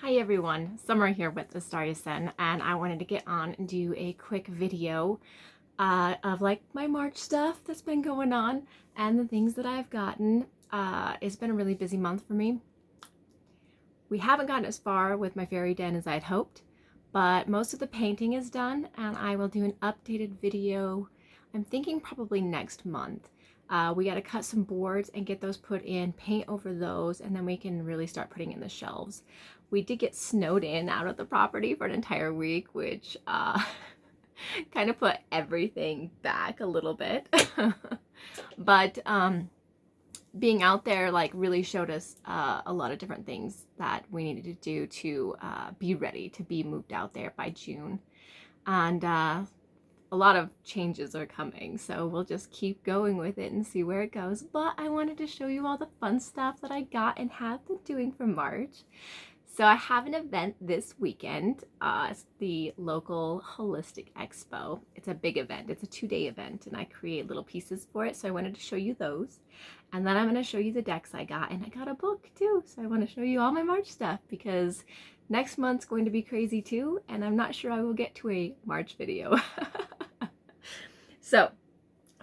Hi everyone, Summer here with AstariaSen, and I wanted to get on and do a quick video of like my March stuff that's been going on and the things that I've gotten. It's been a really busy month for me. We haven't gotten as far with my fairy den as I'd hoped, but most of the painting is done and I will do an updated video, I'm thinking probably next month. We got to cut some boards and get those put in, paint over those, and then we can really start putting in the shelves. We did get snowed in out of the property for an entire week, which kind of put everything back a little bit. But being out there like really showed us a lot of different things that we needed to do to be ready to be moved out there by June. And a lot of changes are coming, so we'll just keep going with it and see where it goes. But I wanted to show you all the fun stuff that I got and have been doing for March. So I have an event this weekend. It's the local Holistic Expo. It's a big event. It's a 2-day event, and I create little pieces for it. So I wanted to show you those. And then I'm going to show you the decks I got. And I got a book too. So I want to show you all my March stuff because next month's going to be crazy too. And I'm not sure I will get to a March video. So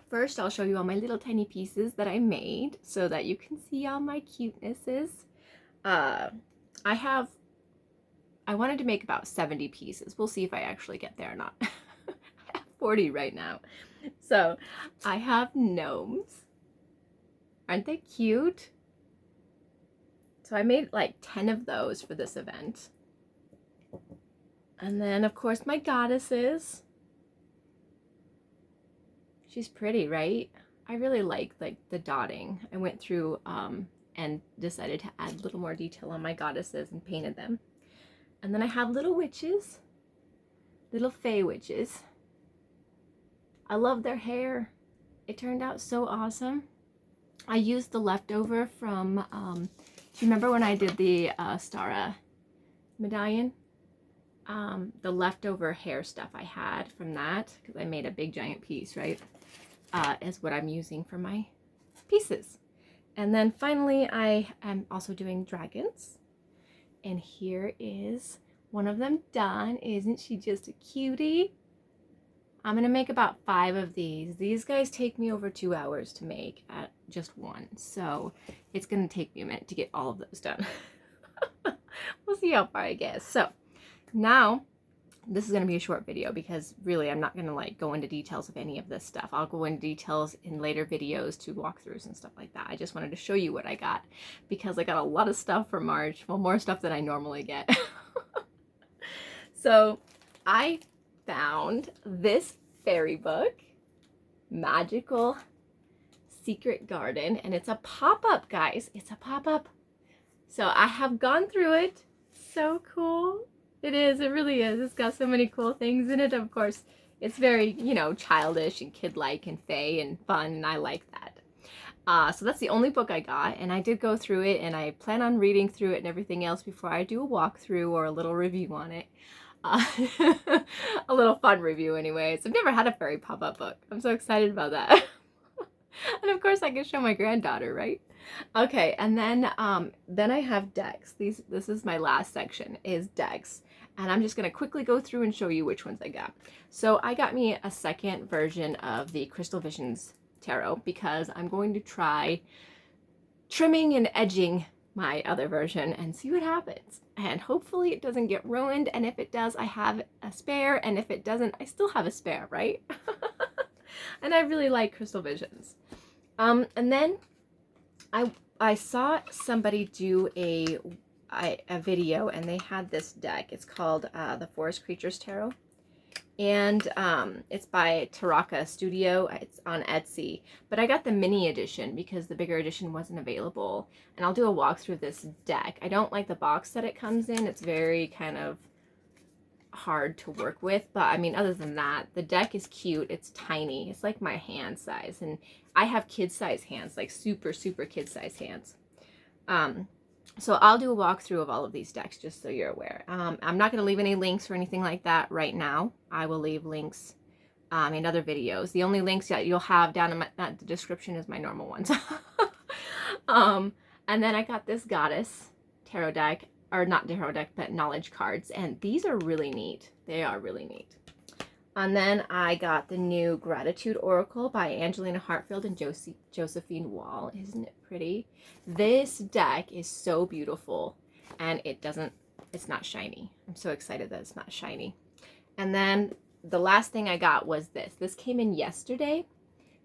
first I'll show you all my little tiny pieces that I made so that you can see all my cutenesses. I wanted to make about 70 pieces. We'll see if I actually get there or not. I have 40 right now. So I have gnomes. Aren't they cute? So I made like 10 of those for this event. And then of course my goddesses. She's pretty, right? I really like the dotting. I went through and decided to add a little more detail on my goddesses and painted them. And then I have little witches, little fae witches. I love their hair. It turned out so awesome. I used the leftover from, do you remember when I did the Stara medallion? The leftover hair stuff I had from that, because I made a big giant piece, right? Is what I'm using for my pieces. And then finally, I am also doing dragons. And here is one of them done. Isn't she just a cutie? I'm gonna make about 5 of these. These guys take me over 2 hours to make at just one. So it's gonna take me a minute to get all of those done. We'll see how far I get. So now, this is going to be a short video because really I'm not going to like go into details of any of this stuff. I'll go into details in later videos to walkthroughs and stuff like that. I just wanted to show you what I got because I got a lot of stuff for March. Well, more stuff than I normally get. So I found this fairy book, Magical Secret Garden, and it's a pop-up, guys. It's a pop-up. So I have gone through it. So cool. It is, it really is. It's got so many cool things in it. Of course, it's very, you know, childish and kid-like and fey and fun, and I like that. So that's the only book I got, and I did go through it, and I plan on reading through it and everything else before I do a walkthrough or a little review on it. A little fun review anyways. I've never had a fairy pop-up book. I'm so excited about that. And of course I can show my granddaughter, right? Okay, and then I have decks. This is my last section, is decks. And I'm just going to quickly go through and show you which ones I got. So I got me a second version of the Crystal Visions Tarot because I'm going to try trimming and edging my other version and see what happens. And hopefully it doesn't get ruined. And if it does, I have a spare. And if it doesn't, I still have a spare, right? And I really like Crystal Visions. And then I saw somebody do a video and they had this deck. It's called the Forest Creatures Tarot, and it's by Taraka Studio. It's on Etsy, but I got the mini edition because the bigger edition wasn't available, and I'll do a walkthrough of this deck. I don't like the box that it comes in. It's very kind of hard to work with, but I mean, other than that, the deck is cute. It's tiny. It's like my hand size, and I have kid size hands, like super kid size hands. So I'll do a walkthrough of all of these decks just so you're aware. I'm not going to leave any links or anything like that right now. I will leave links in other videos. The only links that you'll have down in the description is my normal ones. And then I got this Goddess tarot deck. or not tarot deck, but knowledge cards. And these are really neat. They are really neat. And then I got the new Gratitude Oracle by Angelina Hartfield and Josephine Wall. Isn't it pretty? This deck is so beautiful, and it's not shiny. I'm so excited that it's not shiny. And then the last thing I got was this. This came in yesterday,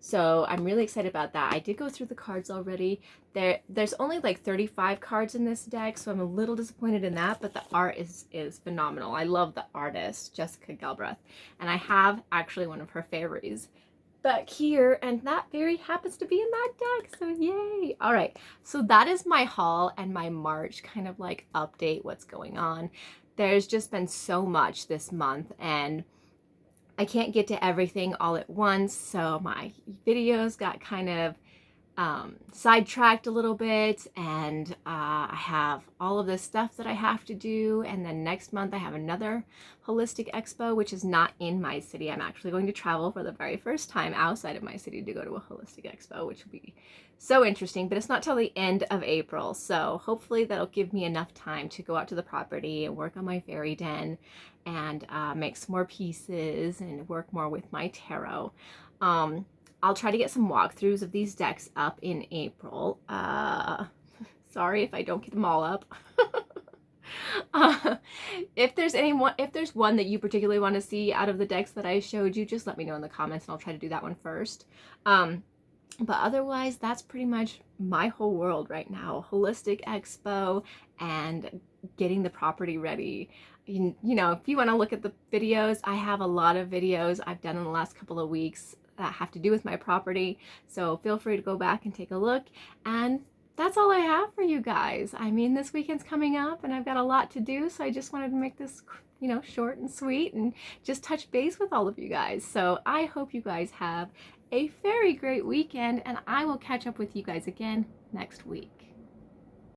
so I'm really excited about that. I did go through the cards already. There's only like 35 cards in this deck, so I'm a little disappointed in that, but the art is phenomenal. I love the artist, Jessica Galbraith, and I have actually one of her fairies back here, and that fairy happens to be in that deck, so yay. All right, so that is my haul and my March kind of like update, what's going on. There's just been so much this month, and I can't get to everything all at once, so my videos got kind of sidetracked a little bit, and I have all of this stuff that I have to do, and then next month I have another holistic expo, which is not in my city. I'm actually going to travel for the very first time outside of my city to go to a holistic expo, which will be so interesting, but it's not till the end of April, so hopefully that'll give me enough time to go out to the property and work on my fairy den and make some more pieces and work more with my tarot. I'll try to get some walkthroughs of these decks up in April. Sorry if I don't get them all up. If there's one that you particularly want to see out of the decks that I showed you, just let me know in the comments and I'll try to do that one first. But otherwise, that's pretty much my whole world right now. Holistic expo and getting the property ready. You know, if you want to look at the videos, I have a lot of videos I've done in the last couple of weeks that have to do with my property, so feel free to go back and take a look. And that's all I have for you guys. I mean, this weekend's coming up and I've got a lot to do, so I just wanted to make this, you know, short and sweet and just touch base with all of you guys. So I hope you guys have a very great weekend, and I will catch up with you guys again next week.